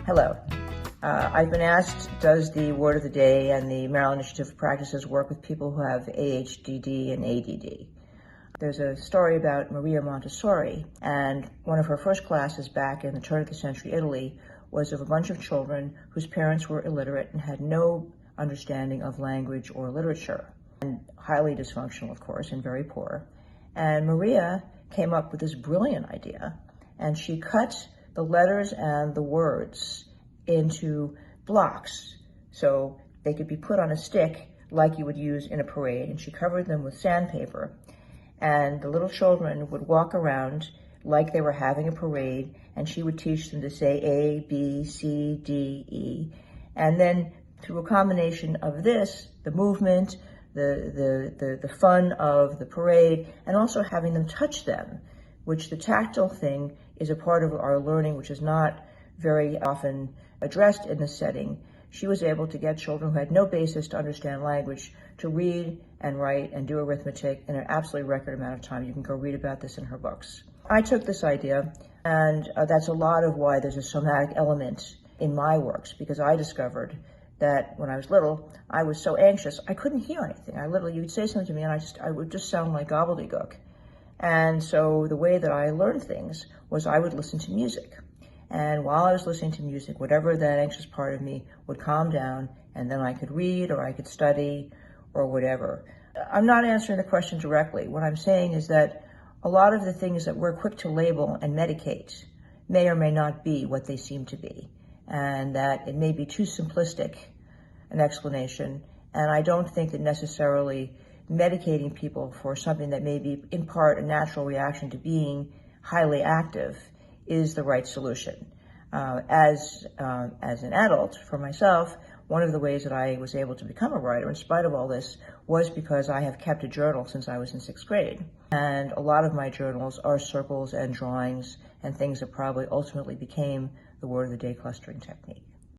Hello. I've been asked, does the word of the day and the Marilyn Initiative practices work with people who have ADHD and ADD? There's a story about Maria Montessori, and one of her first classes back in the turn of the century Italy was of a bunch of children whose parents were illiterate and had no understanding of language or literature, and highly dysfunctional, of course, and very poor. And Maria came up with this brilliant idea, and she cut the letters and the words into blocks so they could be put on a stick like you would use in a parade, and she covered them with sandpaper. And the little children would walk around like they were having a parade, and she would teach them to say A, B, C, D, E. And then through a combination of this, the movement, the fun of the parade, and also having them touch them, which the tactile thing is a part of our learning, which is not very often addressed in this setting. She was able to get children who had no basis to understand language to read and write and do arithmetic in an absolutely record amount of time. You can go read about this in her books. I took this idea, and that's a lot of why there's a somatic element in my works, because I discovered that when I was little, I was so anxious, I couldn't hear anything. You'd say something to me, and I would just sound like gobbledygook. And so the way that I learned things was I would listen to music. And while I was listening to music, whatever that anxious part of me would calm down, and then I could read or I could study or whatever. I'm not answering the question directly. What I'm saying is that a lot of the things that we're quick to label and medicate may or may not be what they seem to be, and that it may be too simplistic an explanation. And I don't think that necessarily medicating people for something that may be in part a natural reaction to being highly active is the right solution. As an adult, for myself, one of the ways that I was able to become a writer in spite of all this was because I have kept a journal since I was in 6th grade. And a lot of my journals are circles and drawings and things that probably ultimately became the word of the day clustering technique.